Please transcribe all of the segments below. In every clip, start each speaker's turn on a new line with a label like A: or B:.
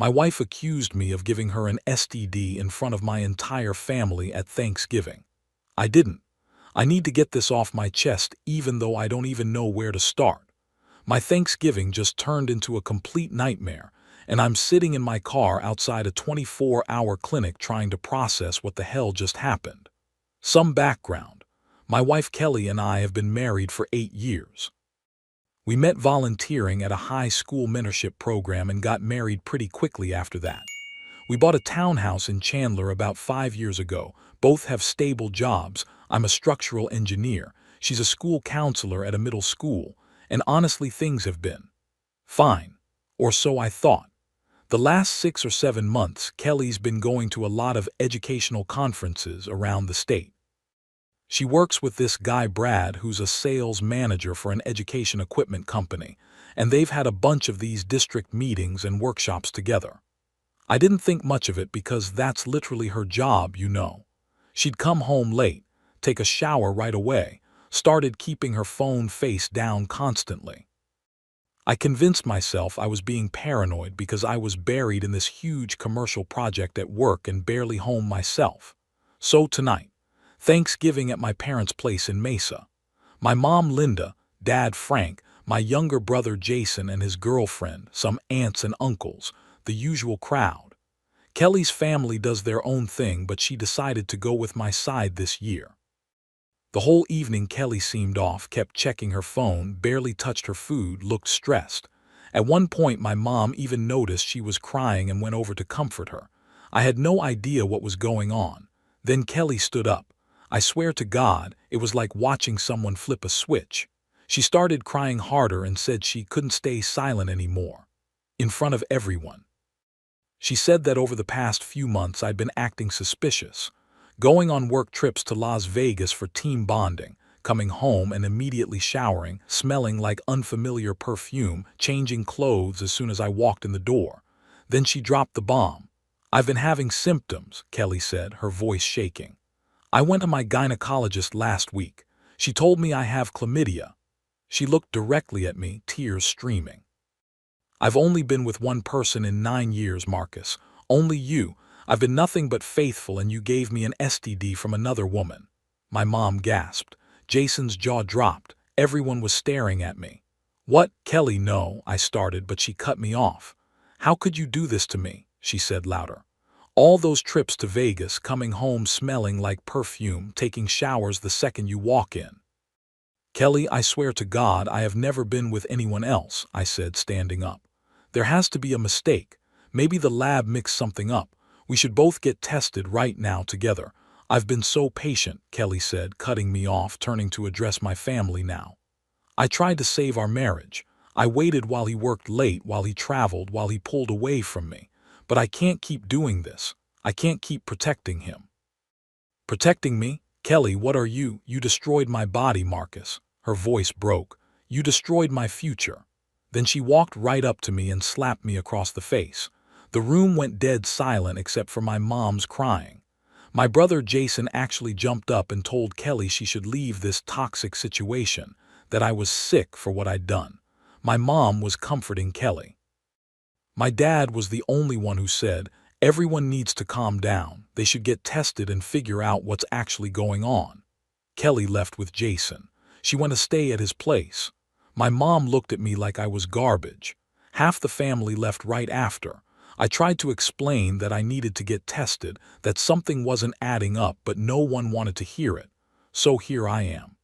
A: My wife accused me of giving her an STD in front of my entire family at Thanksgiving. I didn't. I need to get this off my chest even though I don't even know where to start. My Thanksgiving just turned into a complete nightmare, and I'm sitting in my car outside a 24-hour clinic trying to process what the hell just happened. Some background. My wife Kelly and I have been married for 8 years. We met volunteering at a high school mentorship program and got married pretty quickly after that. We bought a townhouse in Chandler about 5 years ago. Both have stable jobs. I'm a structural engineer. She's a school counselor at a middle school. And honestly, things have been fine. Or so I thought. The last 6 or 7 months, Kelly's been going to a lot of educational conferences around the state. She works with this guy Brad, who's a sales manager for an education equipment company, and they've had a bunch of these district meetings and workshops together. I didn't think much of it because that's literally her job, you know. She'd come home late, take a shower right away, started keeping her phone face down constantly. I convinced myself I was being paranoid because I was buried in this huge commercial project at work and barely home myself. So tonight, Thanksgiving at my parents' place in Mesa. My mom Linda, dad Frank, my younger brother Jason and his girlfriend, some aunts and uncles, the usual crowd. Kelly's family does their own thing, but she decided to go with my side this year. The whole evening Kelly seemed off, kept checking her phone, barely touched her food, looked stressed. At one point my mom even noticed she was crying and went over to comfort her. I had no idea what was going on. Then Kelly stood up. I swear to God, it was like watching someone flip a switch. She started crying harder and said she couldn't stay silent anymore. In front of everyone. She said that over the past few months I'd been acting suspicious. Going on work trips to Las Vegas for team bonding, coming home and immediately showering, smelling like unfamiliar perfume, changing clothes as soon as I walked in the door. Then she dropped the bomb. I've been having symptoms, Kelly said, her voice shaking. I went to my gynecologist last week. She told me I have chlamydia. She looked directly at me, tears streaming. I've only been with one person in 9 years, Marcus. Only you. I've been nothing but faithful, and you gave me an STD from another woman. My mom gasped. Jason's jaw dropped. Everyone was staring at me. What? Kelly, no, I started, but she cut me off. How could you do this to me? She said louder. All those trips to Vegas, coming home smelling like perfume, taking showers the second you walk in. Kelly, I swear to God I have never been with anyone else, I said, standing up. There has to be a mistake. Maybe the lab mixed something up. We should both get tested right now together. I've been so patient, Kelly said, cutting me off, turning to address my family now. I tried to save our marriage. I waited while he worked late, while he traveled, while he pulled away from me. But I can't keep doing this. I can't keep protecting him. Protecting me? Kelly, what are you? You destroyed my body, Marcus. Her voice broke. You destroyed my future. Then she walked right up to me and slapped me across the face. The room went dead silent except for my mom's crying. My brother Jason actually jumped up and told Kelly she should leave this toxic situation, that I was sick for what I'd done. My mom was comforting Kelly. My dad was the only one who said, everyone needs to calm down. They should get tested and figure out what's actually going on. Kelly left with Jason. She went to stay at his place. My mom looked at me like I was garbage. Half the family left right after. I tried to explain that I needed to get tested, that something wasn't adding up, but no one wanted to hear it. So here I am.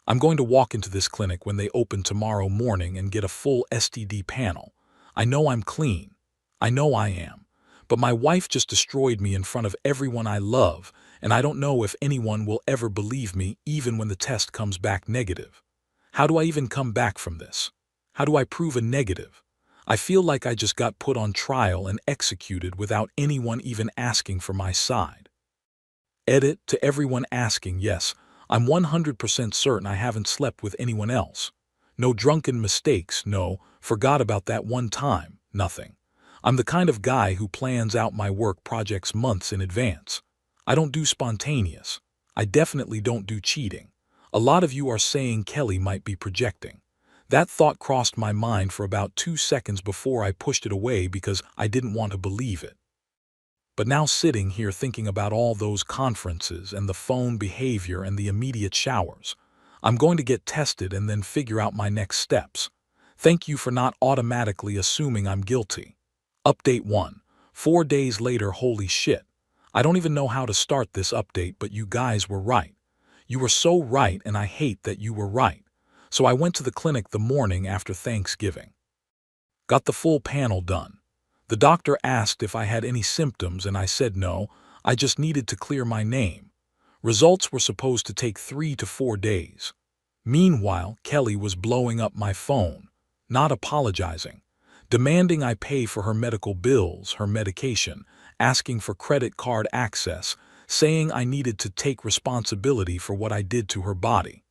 A: I'm going to walk into this clinic when they open tomorrow morning and get a full STD panel. I know I'm clean. I know I am. But my wife just destroyed me in front of everyone I love, and I don't know if anyone will ever believe me even when the test comes back negative. How do I even come back from this? How do I prove a negative? I feel like I just got put on trial and executed without anyone even asking for my side. Edit to everyone asking, yes, I'm 100% certain I haven't slept with anyone else. No drunken mistakes, no, forgot about that one time, nothing. I'm the kind of guy who plans out my work projects months in advance. I don't do spontaneous. I definitely don't do cheating. A lot of you are saying Kelly might be projecting. That thought crossed my mind for about 2 seconds before I pushed it away because I didn't want to believe it. But now sitting here thinking about all those conferences and the phone behavior and the immediate showers, I'm going to get tested and then figure out my next steps. Thank you for not automatically assuming I'm guilty. Update 1. 4 days later, holy shit. I don't even know how to start this update, but you guys were right. You were so right, and I hate that you were right. So I went to the clinic the morning after Thanksgiving. Got the full panel done. The doctor asked if I had any symptoms and I said no, I just needed to clear my name. Results were supposed to take 3 to 4 days. Meanwhile, Kelly was blowing up my phone, not apologizing, demanding I pay for her medical bills, her medication, asking for credit card access, saying I needed to take responsibility for what I did to her body.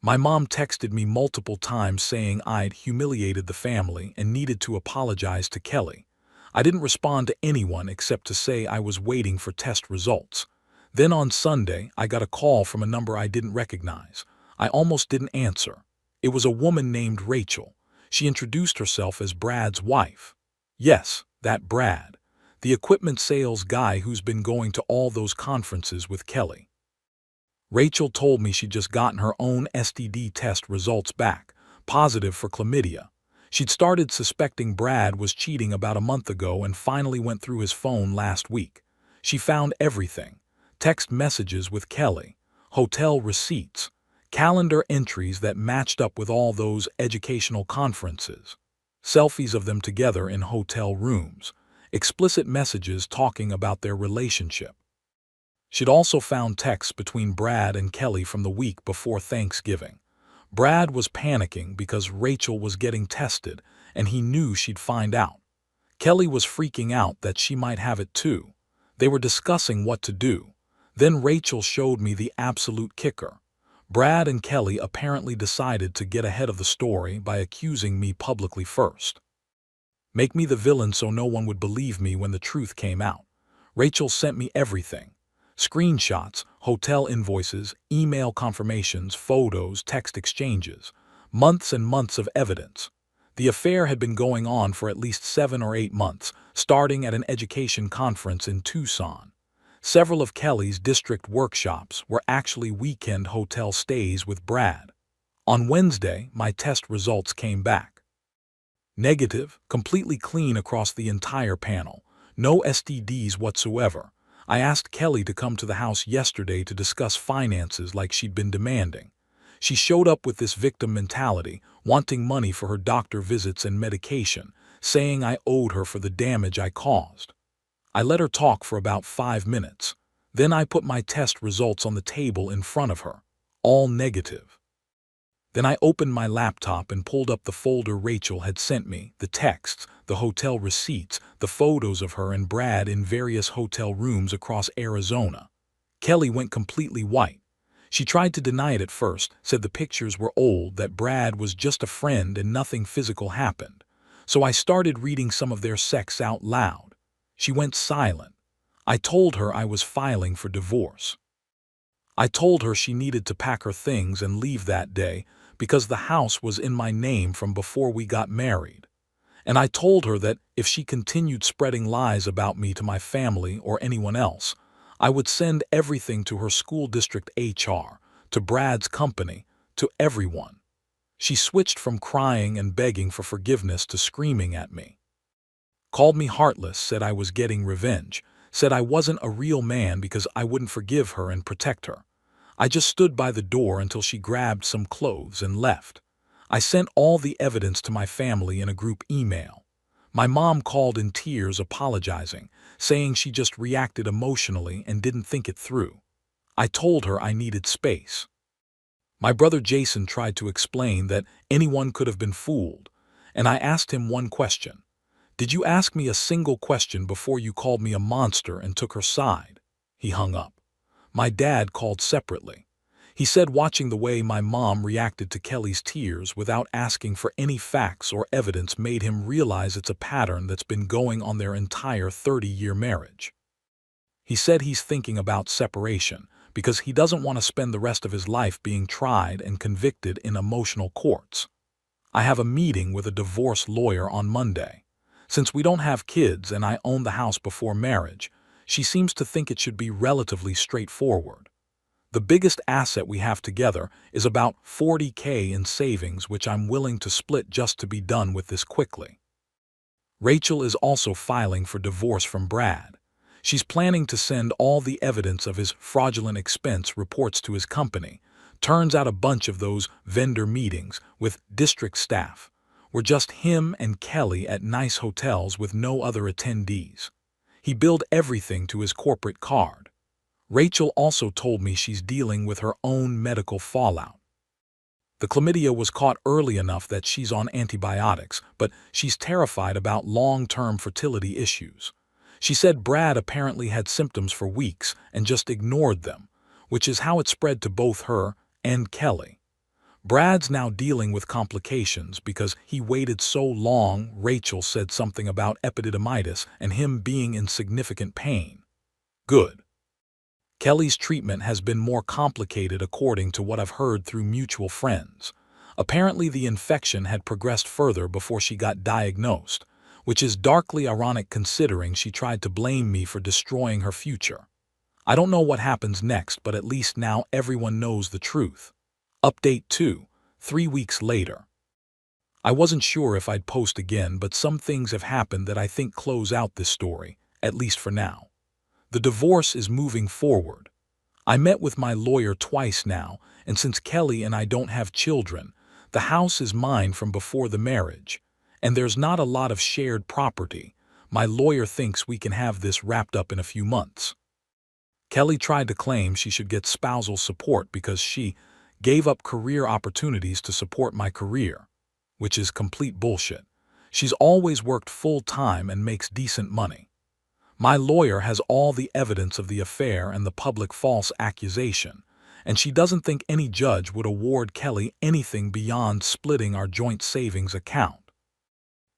A: My mom texted me multiple times saying I'd humiliated the family and needed to apologize to Kelly. I didn't respond to anyone except to say I was waiting for test results. Then on Sunday, I got a call from a number I didn't recognize. I almost didn't answer. It was a woman named Rachel. She introduced herself as Brad's wife. Yes, that Brad, the equipment sales guy who's been going to all those conferences with Kelly. Rachel told me she'd just gotten her own STD test results back, positive for chlamydia. She'd started suspecting Brad was cheating about a month ago and finally went through his phone last week. She found everything: text messages with Kelly, hotel receipts, calendar entries that matched up with all those educational conferences, selfies of them together in hotel rooms, explicit messages talking about their relationship. She'd also found texts between Brad and Kelly from the week before Thanksgiving. Brad was panicking because Rachel was getting tested, and he knew she'd find out. Kelly was freaking out that she might have it too. They were discussing what to do. Then Rachel showed me the absolute kicker. Brad and Kelly apparently decided to get ahead of the story by accusing me publicly first. Make me the villain so no one would believe me when the truth came out. Rachel sent me everything. Screenshots, hotel invoices, email confirmations, photos, text exchanges. Months and months of evidence. The affair had been going on for at least 7 or 8 months, starting at an education conference in Tucson. Several of Kelly's district workshops were actually weekend hotel stays with Brad. On Wednesday, my test results came back. Negative, completely clean across the entire panel. No STDs whatsoever. I asked Kelly to come to the house yesterday to discuss finances like she'd been demanding. She showed up with this victim mentality, wanting money for her doctor visits and medication, saying I owed her for the damage I caused. I let her talk for about 5 minutes. Then I put my test results on the table in front of her, all negative. Then I opened my laptop and pulled up the folder Rachel had sent me, the texts, the hotel receipts, the photos of her and Brad in various hotel rooms across Arizona. Kelly went completely white. She tried to deny it at first, said the pictures were old, that Brad was just a friend and nothing physical happened. So I started reading some of their sex out loud. She went silent. I told her I was filing for divorce. I told her she needed to pack her things and leave that day, because the house was in my name from before we got married. And I told her that if she continued spreading lies about me to my family or anyone else, I would send everything to her school district HR, to Brad's company, to everyone. She switched from crying and begging for forgiveness to screaming at me. Called me heartless, said I was getting revenge, said I wasn't a real man because I wouldn't forgive her and protect her. I just stood by the door until she grabbed some clothes and left. I sent all the evidence to my family in a group email. My mom called in tears apologizing, saying she just reacted emotionally and didn't think it through. I told her I needed space. My brother Jason tried to explain that anyone could have been fooled, and I asked him one question. Did you ask me a single question before you called me a monster and took her side? He hung up. My dad called separately. He said watching the way my mom reacted to Kelly's tears without asking for any facts or evidence made him realize it's a pattern that's been going on their entire 30-year marriage. He said he's thinking about separation because he doesn't want to spend the rest of his life being tried and convicted in emotional courts. I have a meeting with a divorce lawyer on Monday. Since we don't have kids and I own the house before marriage, she seems to think it should be relatively straightforward. The biggest asset we have together is about $40K in savings, which I'm willing to split just to be done with this quickly. Rachel is also filing for divorce from Brad. She's planning to send all the evidence of his fraudulent expense reports to his company. Turns out a bunch of those vendor meetings with district staff were just him and Kelly at nice hotels with no other attendees. He billed everything to his corporate card. Rachel also told me she's dealing with her own medical fallout. The chlamydia was caught early enough that she's on antibiotics, but she's terrified about long-term fertility issues. She said Brad apparently had symptoms for weeks and just ignored them, which is how it spread to both her and Kelly. Brad's now dealing with complications because he waited so long. Rachel said something about epididymitis and him being in significant pain. Good. Kelly's treatment has been more complicated according to what I've heard through mutual friends. Apparently the infection had progressed further before she got diagnosed, which is darkly ironic considering she tried to blame me for destroying her future. I don't know what happens next, but at least now everyone knows the truth. Update 2, 3 weeks later. I wasn't sure if I'd post again, but some things have happened that I think close out this story, at least for now. The divorce is moving forward. I met with my lawyer twice now, and since Kelly and I don't have children, the house is mine from before the marriage, and there's not a lot of shared property. My lawyer thinks we can have this wrapped up in a few months. Kelly tried to claim she should get spousal support because she gave up career opportunities to support my career, which is complete bullshit. She's always worked full-time and makes decent money. My lawyer has all the evidence of the affair and the public false accusation, and she doesn't think any judge would award Kelly anything beyond splitting our joint savings account.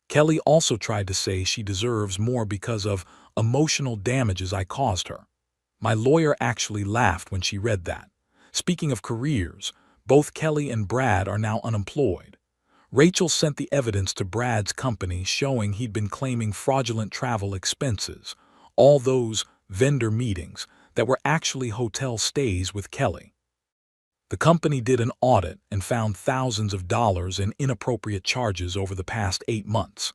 A: Kelly also tried to say she deserves more because of emotional damages I caused her. My lawyer actually laughed when she read that. Speaking of careers, both Kelly and Brad are now unemployed. Rachel sent the evidence to Brad's company showing he'd been claiming fraudulent travel expenses, all those vendor meetings that were actually hotel stays with Kelly. The company did an audit and found thousands of dollars in inappropriate charges over the past 8 months.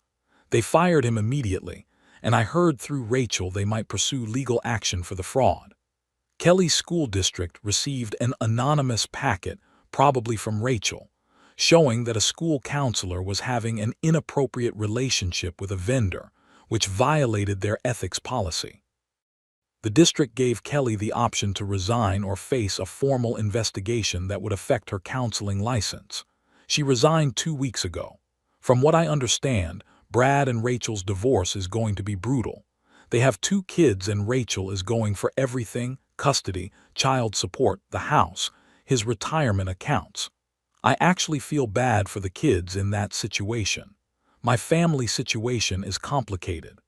A: They fired him immediately, and I heard through Rachel they might pursue legal action for the fraud. Kelly's school district received an anonymous packet, probably from Rachel, showing that a school counselor was having an inappropriate relationship with a vendor, which violated their ethics policy. The district gave Kelly the option to resign or face a formal investigation that would affect her counseling license. She resigned 2 weeks ago. From what I understand, Brad and Rachel's divorce is going to be brutal. They have 2 kids and Rachel is going for everything: custody, child support, the house, his retirement accounts. I actually feel bad for the kids in that situation. My family situation is complicated.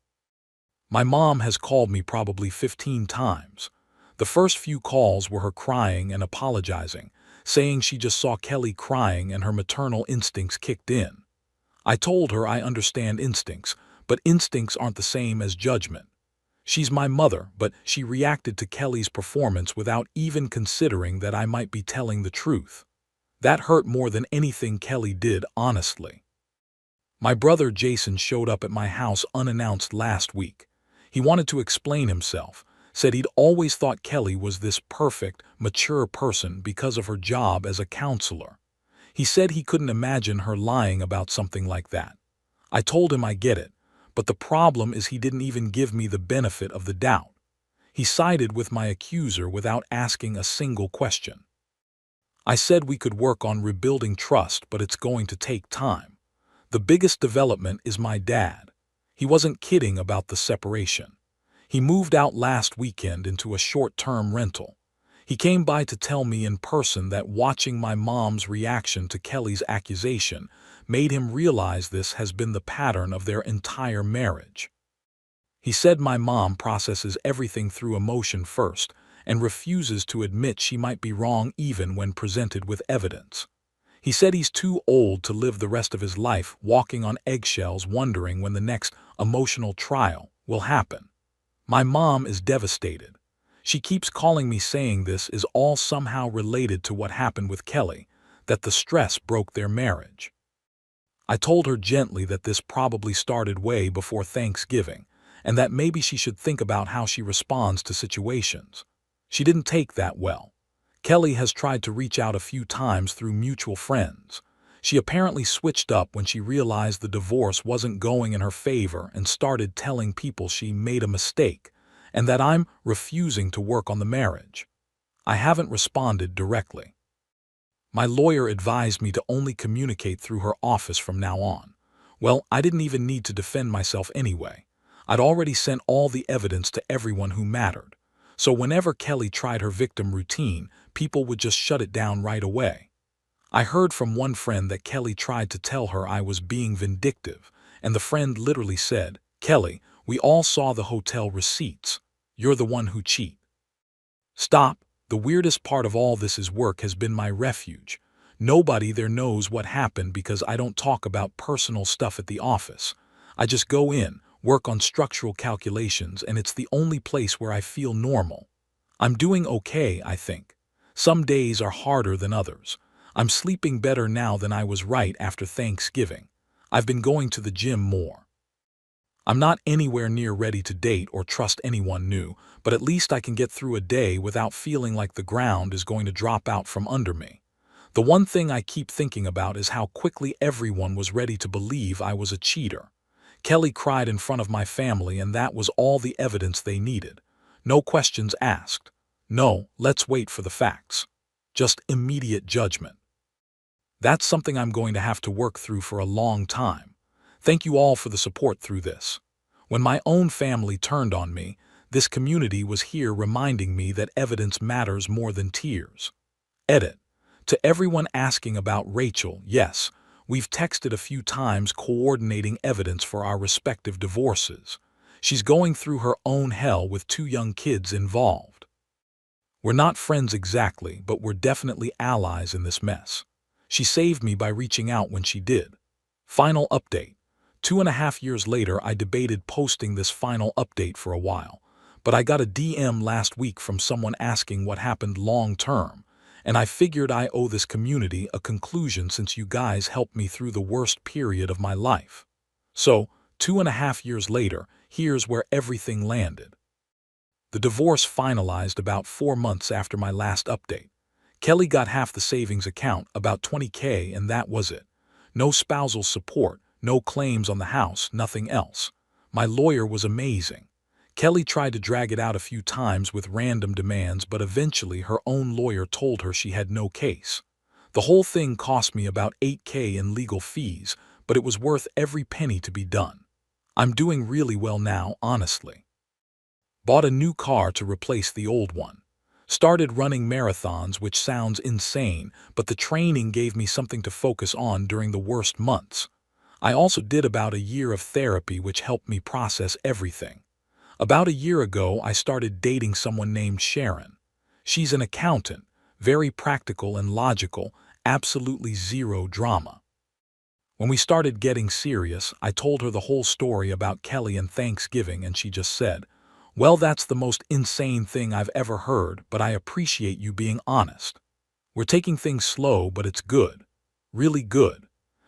A: My mom has called me probably 15 times. The first few calls were her crying and apologizing, saying she just saw Kelly crying and her maternal instincts kicked in. I told her I understand instincts, but instincts aren't the same as judgment. She's my mother, but she reacted to Kelly's performance without even considering that I might be telling the truth. That hurt more than anything Kelly did, honestly. My brother Jason showed up at my house unannounced last week. He wanted to explain himself, said he'd always thought Kelly was this perfect, mature person because of her job as a counselor. He said he couldn't imagine her lying about something like that. I told him I get it, but the problem is he didn't even give me the benefit of the doubt. He sided with my accuser without asking a single question. I said we could work on rebuilding trust, but it's going to take time. The biggest development is my dad. He wasn't kidding about the separation. He moved out last weekend into a short-term rental. He came by to tell me in person that watching my mom's reaction to Kelly's accusation made him realize this has been the pattern of their entire marriage. He said my mom processes everything through emotion first and refuses to admit she might be wrong even when presented with evidence. He said he's too old to live the rest of his life walking on eggshells wondering when the next emotional trial will happen. My mom is devastated. She keeps calling me saying this is all somehow related to what happened with Kelly, that the stress broke their marriage. I told her gently that this probably started way before Thanksgiving, and that maybe she should think about how she responds to situations. She didn't take that well. Kelly has tried to reach out a few times through mutual friends. She apparently switched up when she realized the divorce wasn't going in her favor and started telling people she made a mistake and that I'm refusing to work on the marriage. I haven't responded directly. My lawyer advised me to only communicate through her office from now on. Well, I didn't even need to defend myself anyway. I'd already sent all the evidence to everyone who mattered. So whenever Kelly tried her victim routine, people would just shut it down right away. I heard from one friend that Kelly tried to tell her I was being vindictive, and the friend literally said, "Kelly, we all saw the hotel receipts. You're the one who cheat." Stop. The weirdest part of all this is work has been my refuge. Nobody there knows what happened because I don't talk about personal stuff at the office. I just go in, work on structural calculations, and it's the only place where I feel normal. I'm doing okay, I think. Some days are harder than others. I'm sleeping better now than I was right after Thanksgiving. I've been going to the gym more. I'm not anywhere near ready to date or trust anyone new, but at least I can get through a day without feeling like the ground is going to drop out from under me. The one thing I keep thinking about is how quickly everyone was ready to believe I was a cheater. Kelly cried in front of my family, and that was all the evidence they needed. No questions asked. No, let's wait for the facts. Just immediate judgment. That's something I'm going to have to work through for a long time. Thank you all for the support through this. When my own family turned on me, this community was here reminding me that evidence matters more than tears. Edit. To everyone asking about Rachel, yes, we've texted a few times coordinating evidence for our respective divorces. She's going through her own hell with 2 young kids involved. We're not friends exactly, but we're definitely allies in this mess. She saved me by reaching out when she did. Final update. 2.5 years later, I debated posting this final update for a while, but I got a DM last week from someone asking what happened long term, and I figured I owe this community a conclusion since you guys helped me through the worst period of my life. So, 2.5 years later, here's where everything landed. The divorce finalized about 4 months after my last update. Kelly got half the savings account, about $20K, and that was it. No spousal support. No claims on the house, nothing else. My lawyer was amazing. Kelly tried to drag it out a few times with random demands, but eventually her own lawyer told her she had no case. The whole thing cost me about $8K in legal fees, but it was worth every penny to be done. I'm doing really well now, honestly. Bought a new car to replace the old one. Started running marathons, which sounds insane, but the training gave me something to focus on during the worst months. I also did about a year of therapy, which helped me process everything. About a year ago, I started dating someone named Sharon. She's an accountant, very practical and logical, absolutely zero drama. When we started getting serious, I told her the whole story about Kelly and Thanksgiving, and she just said, "Well, that's the most insane thing I've ever heard, but I appreciate you being honest. We're taking things slow, but it's good. Really good."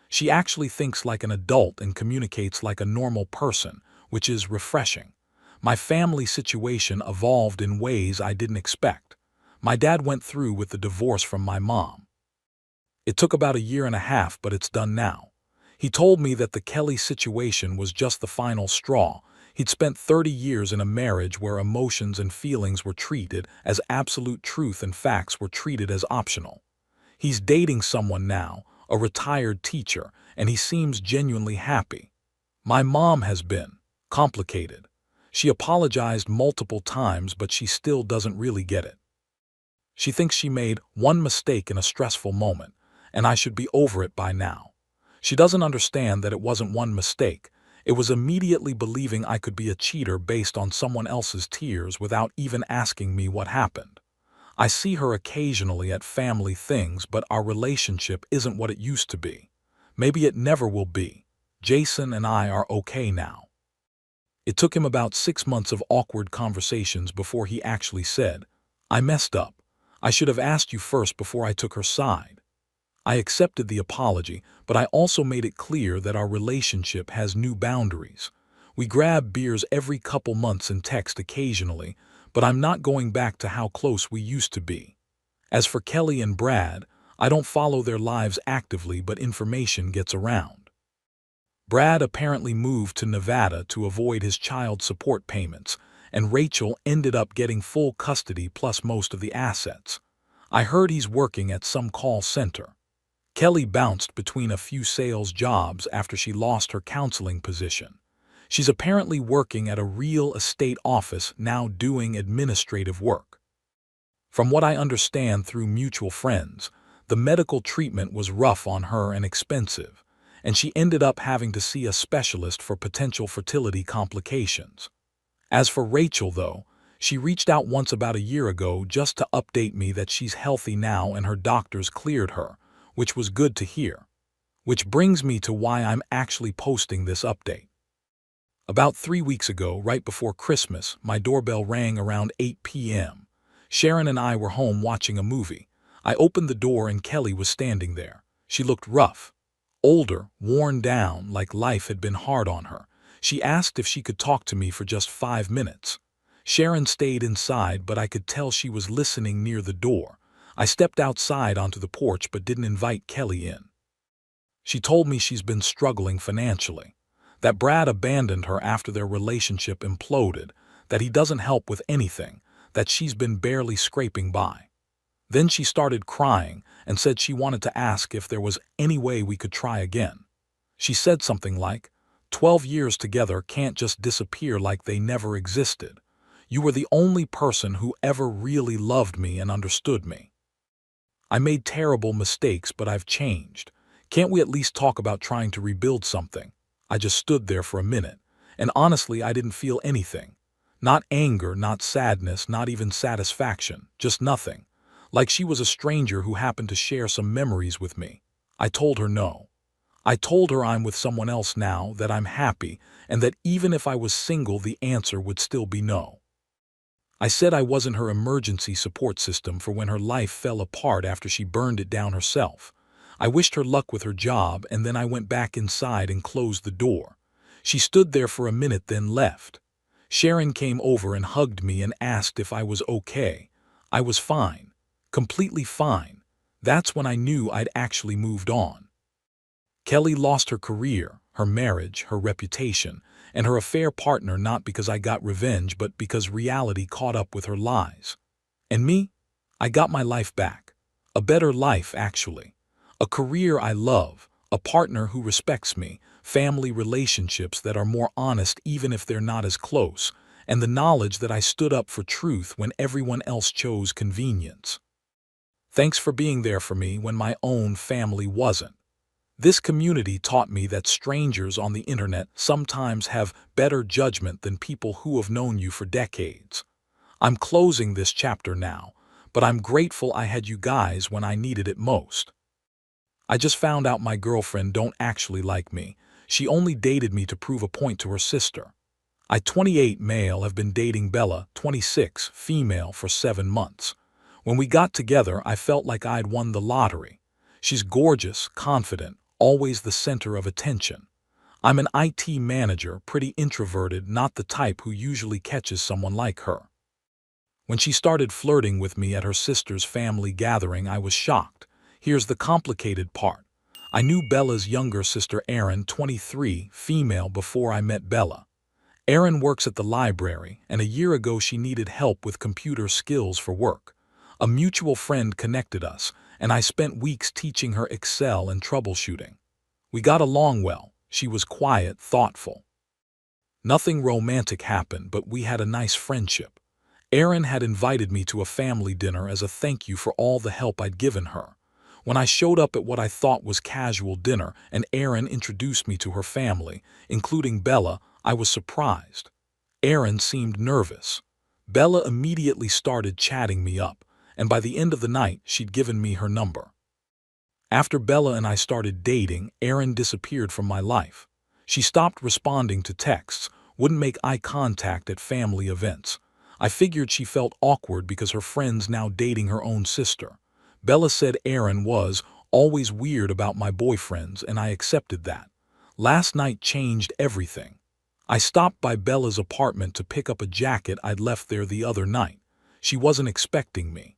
A: She actually thinks like an adult and communicates like a normal person, which is refreshing. My family situation evolved in ways I didn't expect. My dad went through with the divorce from my mom. It took about a year and a half, but it's done now. He told me that the Kelly situation was just the final straw. He'd spent 30 years in a marriage where emotions and feelings were treated as absolute truth and facts were treated as optional. He's dating someone now, a retired teacher, and he seems genuinely happy. My mom has been complicated. She apologized multiple times, but she still doesn't really get it. She thinks she made one mistake in a stressful moment, and I should be over it by now. She doesn't understand that it wasn't one mistake. It was immediately believing I could be a cheater based on someone else's tears without even asking me what happened. I see her occasionally at family things, but our relationship isn't what it used to be. Maybe it never will be. Jason and I are okay now." It took him about 6 months of awkward conversations before he actually said, "I messed up. I should have asked you first before I took her side." I accepted the apology, but I also made it clear that our relationship has new boundaries. We grab beers every couple months and text occasionally, but I'm not going back to how close we used to be. As for Kelly and Brad, I don't follow their lives actively, but information gets around. Brad apparently moved to Nevada to avoid his child support payments, and Rachel ended up getting full custody plus most of the assets. I heard he's working at some call center. Kelly bounced between a few sales jobs after she lost her counseling position. She's apparently working at a real estate office now doing administrative work. From what I understand through mutual friends, the medical treatment was rough on her and expensive, and she ended up having to see a specialist for potential fertility complications. As for Rachel, though, she reached out once about a year ago just to update me that she's healthy now and her doctors cleared her, which was good to hear. Which brings me to why I'm actually posting this update. About 3 weeks ago, right before Christmas, my doorbell rang around 8 p.m. Sharon and I were home watching a movie. I opened the door and Kelly was standing there. She looked rough, older, worn down, like life had been hard on her. She asked if she could talk to me for just 5 minutes. Sharon stayed inside, but I could tell she was listening near the door. I stepped outside onto the porch but didn't invite Kelly in. She told me she's been struggling financially, that Brad abandoned her after their relationship imploded, that he doesn't help with anything, that she's been barely scraping by. Then she started crying and said she wanted to ask if there was any way we could try again. She said something like, 12 years together can't just disappear like they never existed. You were the only person who ever really loved me and understood me. I made terrible mistakes, but I've changed. Can't we at least talk about trying to rebuild something? I just stood there for a minute, and honestly, I didn't feel anything. Not anger, not sadness, not even satisfaction, just nothing. Like she was a stranger who happened to share some memories with me. I told her no. I told her I'm with someone else now, that I'm happy, and that even if I was single, the answer would still be no. I said I wasn't her emergency support system for when her life fell apart after she burned it down herself. I wished her luck with her job, and then I went back inside and closed the door. She stood there for a minute, then left. Sharon came over and hugged me and asked if I was okay. I was fine. Completely fine. That's when I knew I'd actually moved on. Kelly lost her career, her marriage, her reputation, and her affair partner not because I got revenge, but because reality caught up with her lies. And me? I got my life back. A better life, actually. A career I love, a partner who respects me, family relationships that are more honest even if they're not as close, and the knowledge that I stood up for truth when everyone else chose convenience. Thanks for being there for me when my own family wasn't. This community taught me that strangers on the internet sometimes have better judgment than people who have known you for decades. I'm closing this chapter now, but I'm grateful I had you guys when I needed it most. I just found out my girlfriend don't actually like me. She only dated me to prove a point to her sister. I, 28 male, have been dating Bella, 26 female, for 7 months. When we got together, I felt like I'd won the lottery. She's gorgeous, confident, always the center of attention. I'm an IT manager, pretty introverted, not the type who usually catches someone like her. When she started flirting with me at her sister's family gathering, I was shocked. Here's the complicated part. I knew Bella's younger sister Erin, 23, female, before I met Bella. Erin works at the library, and a year ago she needed help with computer skills for work. A mutual friend connected us, and I spent weeks teaching her Excel and troubleshooting. We got along well. She was quiet, thoughtful. Nothing romantic happened, but we had a nice friendship. Erin had invited me to a family dinner as a thank you for all the help I'd given her. When I showed up at what I thought was casual dinner and Erin introduced me to her family, including Bella, I was surprised. Erin seemed nervous. Bella immediately started chatting me up, and by the end of the night, she'd given me her number. After Bella and I started dating, Erin disappeared from my life. She stopped responding to texts, wouldn't make eye contact at family events. I figured she felt awkward because her friend's now dating her own sister. Bella said Erin was always weird about my boyfriends, and I accepted that. Last night changed everything. I stopped by Bella's apartment to pick up a jacket I'd left there the other night. She wasn't expecting me.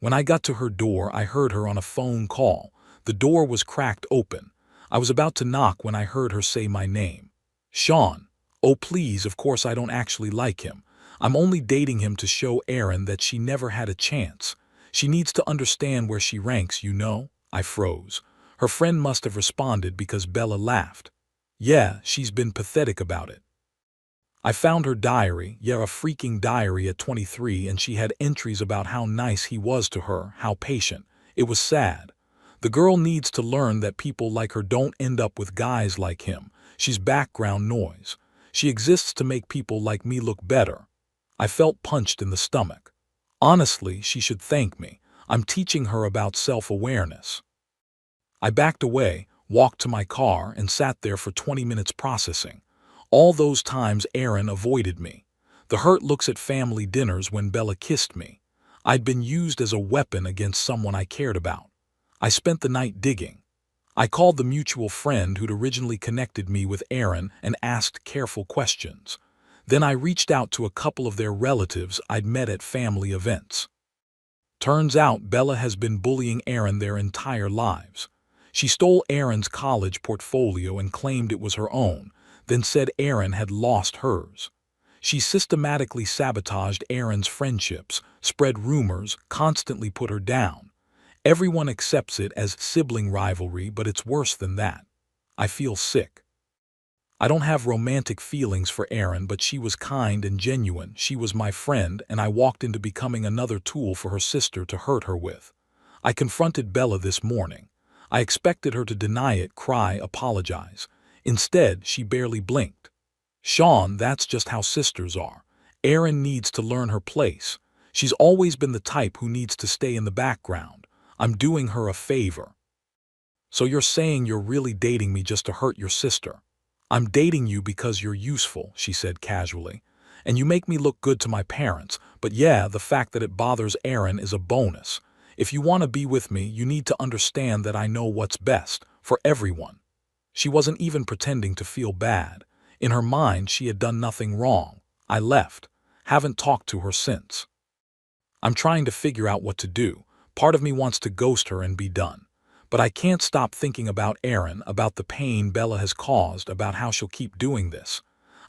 A: When I got to her door, I heard her on a phone call. The door was cracked open. I was about to knock when I heard her say my name. Sean. Oh please, of course I don't actually like him. I'm only dating him to show Erin that she never had a chance. She needs to understand where she ranks, you know? I froze. Her friend must have responded because Bella laughed. Yeah, she's been pathetic about it. I found her diary, yeah, a freaking diary at 23, and she had entries about how nice he was to her, how patient. It was sad. The girl needs to learn that people like her don't end up with guys like him. She's background noise. She exists to make people like me look better. I felt punched in the stomach. Honestly, she should thank me. I'm teaching her about self-awareness. I backed away, walked to my car, and sat there for 20 minutes processing. All those times Erin avoided me. The hurt looks at family dinners when Bella kissed me. I'd been used as a weapon against someone I cared about. I spent the night digging. I called the mutual friend who'd originally connected me with Erin and asked careful questions. Then I reached out to a couple of their relatives I'd met at family events. Turns out Bella has been bullying Erin their entire lives. She stole Erin's college portfolio and claimed it was her own, then said Erin had lost hers. She systematically sabotaged Erin's friendships, spread rumors, constantly put her down. Everyone accepts it as sibling rivalry, but it's worse than that. I feel sick. I don't have romantic feelings for Erin, but she was kind and genuine. She was my friend, and I walked into becoming another tool for her sister to hurt her with. I confronted Bella this morning. I expected her to deny it, cry, apologize. Instead, she barely blinked. Sean, that's just how sisters are. Erin needs to learn her place. She's always been the type who needs to stay in the background. I'm doing her a favor. So you're saying you're really dating me just to hurt your sister? I'm dating you because you're useful, she said casually. And you make me look good to my parents, but yeah, the fact that it bothers Erin is a bonus. If you want to be with me, you need to understand that I know what's best for everyone. She wasn't even pretending to feel bad. In her mind, she had done nothing wrong. I left. Haven't talked to her since. I'm trying to figure out what to do. Part of me wants to ghost her and be done. But I can't stop thinking about Erin, about the pain Bella has caused, about how she'll keep doing this.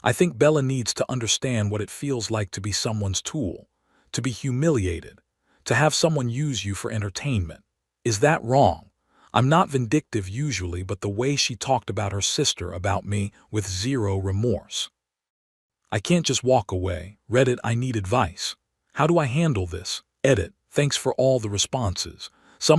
A: I think Bella needs to understand what it feels like to be someone's tool, to be humiliated, to have someone use you for entertainment. Is that wrong? I'm not vindictive usually, but the way she talked about her sister, about me, with zero remorse. I can't just walk away. Reddit, I need advice. How do I handle this? Edit, thanks for all the responses.